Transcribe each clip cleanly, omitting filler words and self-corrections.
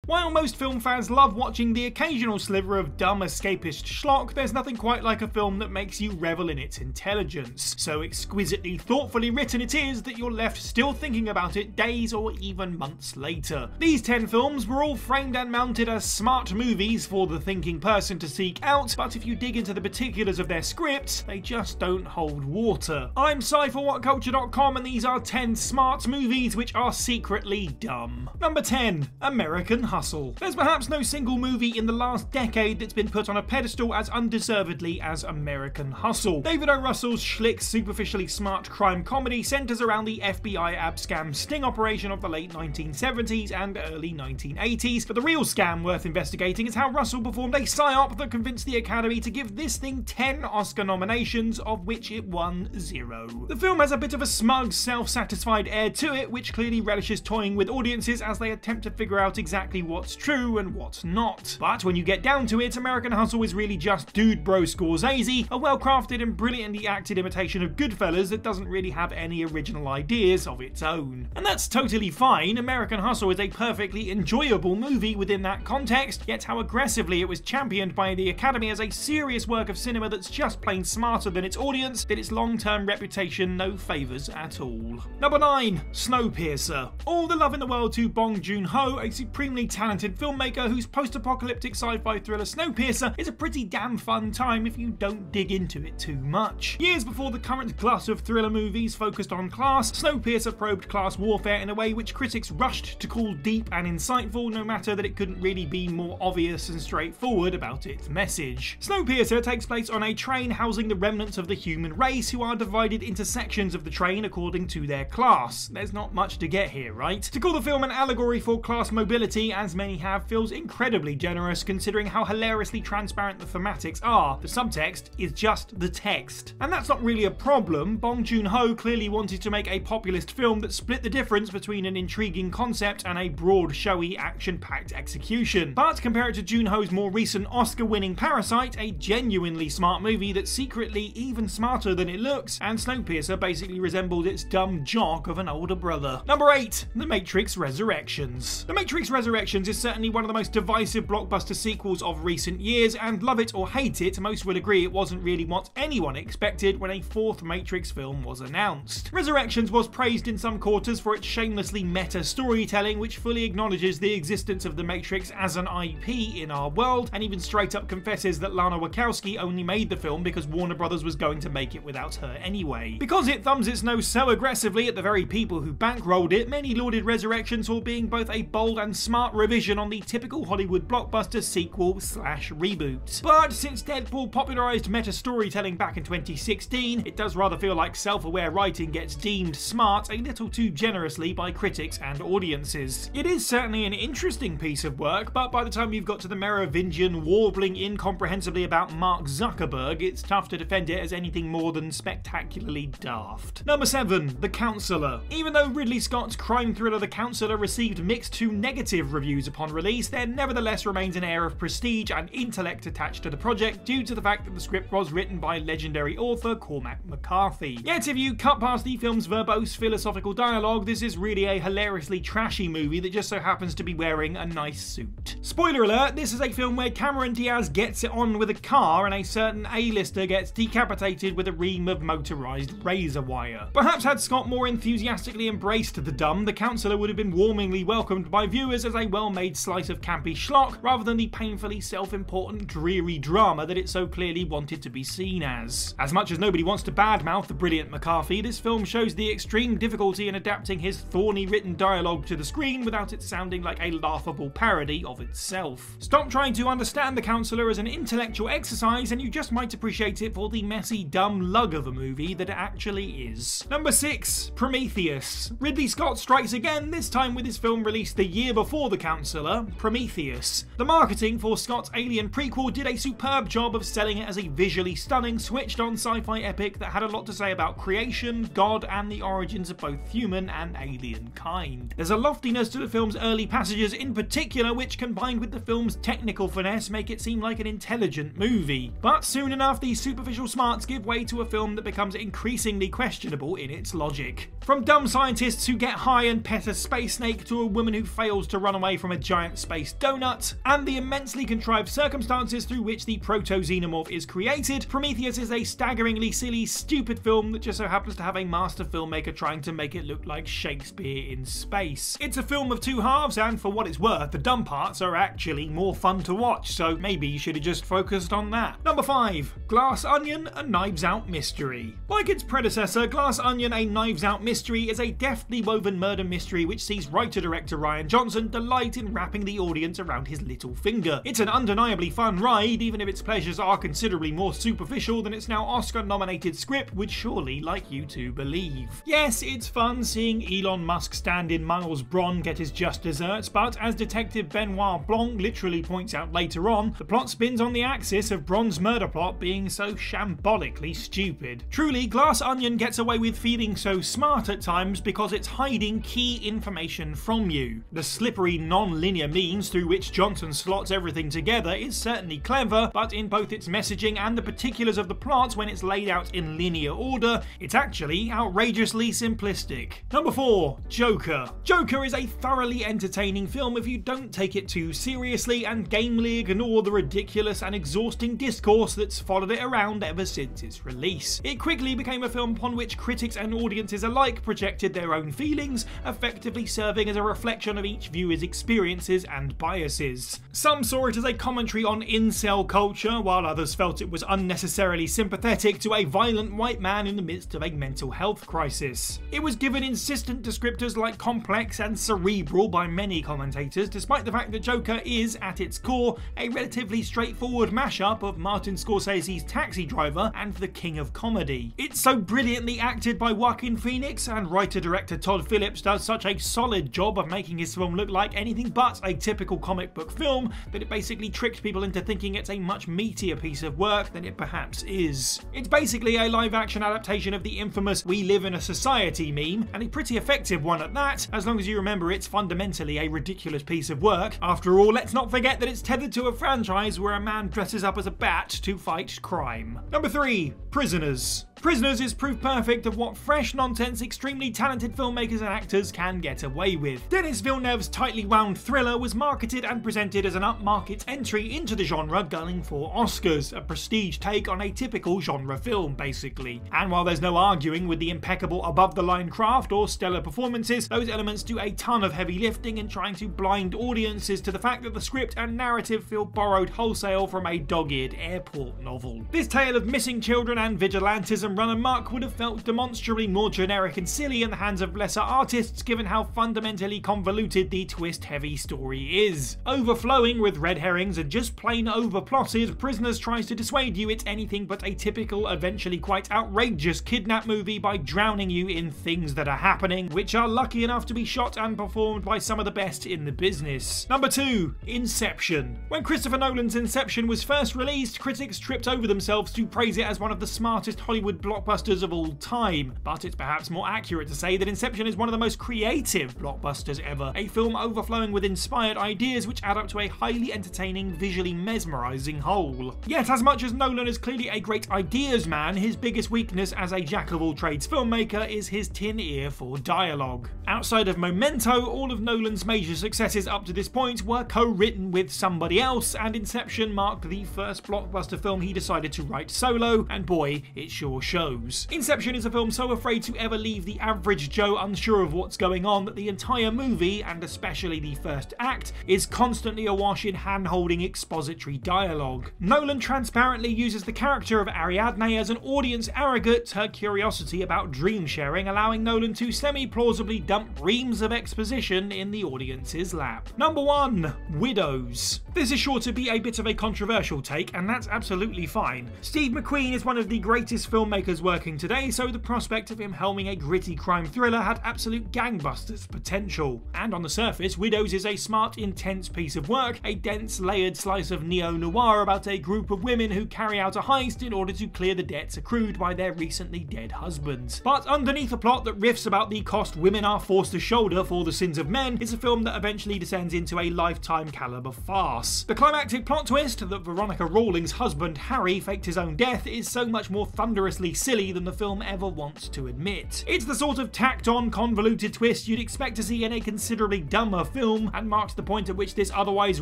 While most film fans love watching the occasional sliver of dumb escapist schlock, there's nothing quite like a film that makes you revel in its intelligence. So exquisitely thoughtfully written it is that you're left still thinking about it days or even months later. These 10 films were all framed and mounted as smart movies for the thinking person to seek out, but if you dig into the particulars of their scripts, they just don't hold water. I'm Cy for WhatCulture.com, and these are 10 smart movies which are secretly dumb. Number 10. American Hustle. There's perhaps no single movie in the last decade that's been put on a pedestal as undeservedly as American Hustle. David O. Russell's schlick, superficially smart crime comedy centers around the FBI abscam sting operation of the late 1970s and early 1980s, but the real scam worth investigating is how Russell performed a psyop that convinced the Academy to give this thing 10 Oscar nominations, of which it won 0. The film has a bit of a smug, self-satisfied air to it, which clearly relishes toying with audiences as they attempt to figure out exactly what's true and what's not. But when you get down to it, American Hustle is really just dude bro Scorsese, a well-crafted and brilliantly acted imitation of Goodfellas that doesn't really have any original ideas of its own. And that's totally fine. American Hustle is a perfectly enjoyable movie within that context, yet how aggressively it was championed by the Academy as a serious work of cinema that's just plain smarter than its audience did its long-term reputation no favours at all. Number 9. Snowpiercer. All the love in the world to Bong Joon-ho, a supremely talented filmmaker whose post-apocalyptic sci-fi thriller Snowpiercer is a pretty damn fun time if you don't dig into it too much. Years before the current glut of thriller movies focused on class, Snowpiercer probed class warfare in a way which critics rushed to call deep and insightful, no matter that it couldn't really be more obvious and straightforward about its message. Snowpiercer takes place on a train housing the remnants of the human race, who are divided into sections of the train according to their class. There's not much to get here, right? To call the film an allegory for class mobility, as many have, feels incredibly generous considering how hilariously transparent the thematics are. The subtext is just the text. And that's not really a problem. Bong Joon-ho clearly wanted to make a populist film that split the difference between an intriguing concept and a broad, showy, action-packed execution. But compare it to Joon-ho's more recent Oscar-winning Parasite, a genuinely smart movie that's secretly even smarter than it looks, and Snowpiercer basically resembled its dumb jock of an older brother. Number 8. The Matrix Resurrections. The Matrix Resurrections is certainly one of the most divisive blockbuster sequels of recent years, and love it or hate it, most will agree it wasn't really what anyone expected when a 4th Matrix film was announced. Resurrections was praised in some quarters for its shamelessly meta storytelling, which fully acknowledges the existence of the Matrix as an IP in our world, and even straight up confesses that Lana Wachowski only made the film because Warner Brothers was going to make it without her anyway. Because it thumbs its nose so aggressively at the very people who bankrolled it, many lauded Resurrections for being both a bold and smart revision on the typical Hollywood blockbuster sequel/reboot. But since Deadpool popularised meta storytelling back in 2016, it does rather feel like self-aware writing gets deemed smart a little too generously by critics and audiences. It is certainly an interesting piece of work, but by the time you've got to the Merovingian warbling incomprehensibly about Mark Zuckerberg, it's tough to defend it as anything more than spectacularly daft. Number 7. The Counselor. Even though Ridley Scott's crime thriller The Counselor received mixed to negative reviews upon release, there nevertheless remains an air of prestige and intellect attached to the project due to the fact that the script was written by legendary author Cormac McCarthy. Yet if you cut past the film's verbose philosophical dialogue, this is really a hilariously trashy movie that just so happens to be wearing a nice suit. Spoiler alert, this is a film where Cameron Diaz gets it on with a car and a certain A-lister gets decapitated with a ream of motorised razor wire. Perhaps had Scott more enthusiastically embraced the dumb, The Counselor would have been warmingly welcomed by viewers as a well-made slice of campy schlock, rather than the painfully self-important dreary drama that it so clearly wanted to be seen as. As much as nobody wants to badmouth the brilliant McCarthy, this film shows the extreme difficulty in adapting his thorny written dialogue to the screen without it sounding like a laughable parody of itself. Stop trying to understand The Counselor as an intellectual exercise and you just might appreciate it for the messy, dumb lug of a movie that it actually is. Number 6. Prometheus. Ridley Scott strikes again, this time with his film released the year before The Counselor, Prometheus. The marketing for Scott's Alien prequel did a superb job of selling it as a visually stunning, switched-on sci-fi epic that had a lot to say about creation, God, and the origins of both human and alien kind. There's a loftiness to the film's early passages in particular, which combined with the film's technical finesse make it seem like an intelligent movie. But soon enough, these superficial smarts give way to a film that becomes increasingly questionable in its logic. From dumb scientists who get high and pet a space snake to a woman who fails to run away from a giant space donut, and the immensely contrived circumstances through which the proto-xenomorph is created, Prometheus is a staggeringly silly, stupid film that just so happens to have a master filmmaker trying to make it look like Shakespeare in space. It's a film of two halves, and for what it's worth, the dumb parts are actually more fun to watch, so maybe you should have just focused on that. Number 5. Glass Onion, a Knives Out mystery. Like its predecessor, Glass Onion, a Knives Out mystery is a deftly woven murder mystery which sees writer-director Rian Johnson delight in wrapping the audience around his little finger. It's an undeniably fun ride, even if its pleasures are considerably more superficial than its now Oscar-nominated script would surely like you to believe. Yes, it's fun seeing Elon Musk stand-in Miles Bron get his just desserts, but as Detective Benoit Blanc literally points out later on, the plot spins on the axis of Bron's murder plot being so shambolically stupid. Truly, Glass Onion gets away with feeling so smart at times because it's hiding key information from you. The slippery, non-linear means through which Johnson slots everything together is certainly clever, but in both its messaging and the particulars of the plot when it's laid out in linear order, it's actually outrageously simplistic. Number 4. Joker. Joker is a thoroughly entertaining film if you don't take it too seriously and gamely ignore the ridiculous and exhausting discourse that's followed it around ever since its release. It quickly became a film upon which critics and audiences alike projected their own feelings, effectively serving as a reflection of each viewer's experiences and biases. Some saw it as a commentary on incel culture, while others felt it was unnecessarily sympathetic to a violent white man in the midst of a mental health crisis. It was given insistent descriptors like complex and cerebral by many commentators, despite the fact that Joker is, at its core, a relatively straightforward mashup of Martin Scorsese's Taxi Driver and The King of Comedy. It's so brilliantly acted by Joaquin Phoenix, and writer-director Todd Phillips does such a solid job of making his film look like anything but a typical comic book film that it basically tricked people into thinking it's a much meatier piece of work than it perhaps is. It's basically a live-action adaptation of the infamous "We Live in a Society" meme, and a pretty effective one at that, as long as you remember it's fundamentally a ridiculous piece of work. After all, let's not forget that it's tethered to a franchise where a man dresses up as a bat to fight crime. Number 3. Prisoners. Prisoners is proof perfect of what fresh, nonsense, extremely talented filmmakers and actors can get away with. Denis Villeneuve's tightly wound thriller was marketed and presented as an upmarket entry into the genre gunning for Oscars, a prestige take on a typical genre film, basically. And while there's no arguing with the impeccable above-the-line craft or stellar performances, those elements do a ton of heavy lifting in trying to blind audiences to the fact that the script and narrative feel borrowed wholesale from a dog-eared airport novel. This tale of missing children and vigilantism run amok would have felt demonstrably more generic and silly in the hands of lesser artists, given how fundamentally convoluted the twist-heavy story is. Overflowing with red herrings and just plain overplotted, Prisoners tries to dissuade you it's anything but a typical, eventually quite outrageous kidnap movie by drowning you in things that are happening, which are lucky enough to be shot and performed by some of the best in the business. Number 2. Inception. When Christopher Nolan's Inception was first released, critics tripped over themselves to praise it as one of the smartest Hollywood blockbusters of all time, but it's perhaps more accurate to say that Inception is one of the most creative blockbusters ever, a film overflowing with inspired ideas which add up to a highly entertaining, visually mesmerising whole. Yet as much as Nolan is clearly a great ideas man, his biggest weakness as a jack-of-all-trades filmmaker is his tin ear for dialogue. Outside of Memento, all of Nolan's major successes up to this point were co-written with somebody else, and Inception marked the first blockbuster film he decided to write solo, and boy, it sure shows. Inception is a film so afraid to ever leave the average Joe unsure of what's going on that the entire movie, and especially the first act, is constantly awash in hand-holding expository dialogue. Nolan transparently uses the character of Ariadne as an audience surrogate to her curiosity about dream sharing, allowing Nolan to semi-plausibly dump reams of exposition in the audience's lap. Number 1. Widows. This is sure to be a bit of a controversial take, and that's absolutely fine. Steve McQueen is one of the greatest filmmakers working today, so the prospect of him helming a gritty crime thriller had absolute gangbusters potential. And on the surface, Widows is a smart, intense piece of work, a dense, layered slice of neo-noir about a group of women who carry out a heist in order to clear the debts accrued by their recently dead husbands. But underneath a plot that riffs about the cost women are forced to shoulder for the sins of men is a film that eventually descends into a Lifetime caliber farce. Plus. The climactic plot twist that Veronica Rawlings' husband Harry faked his own death is so much more thunderously silly than the film ever wants to admit. It's the sort of tacked-on, convoluted twist you'd expect to see in a considerably dumber film, and marks the point at which this otherwise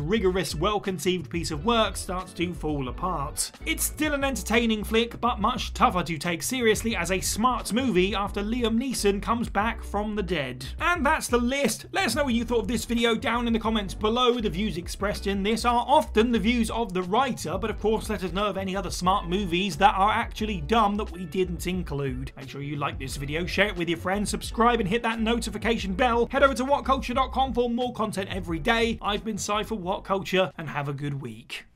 rigorous, well-conceived piece of work starts to fall apart. It's still an entertaining flick, but much tougher to take seriously as a smart movie after Liam Neeson comes back from the dead. And that's the list. Let us know what you thought of this video down in the comments below. The views expressed in this are often the views of the writer, but of course let us know of any other smart movies that are actually dumb that we didn't include. Make sure you like this video, share it with your friends, subscribe and hit that notification bell. Head over to whatculture.com for more content every day. I've been Cy for What Culture, and have a good week.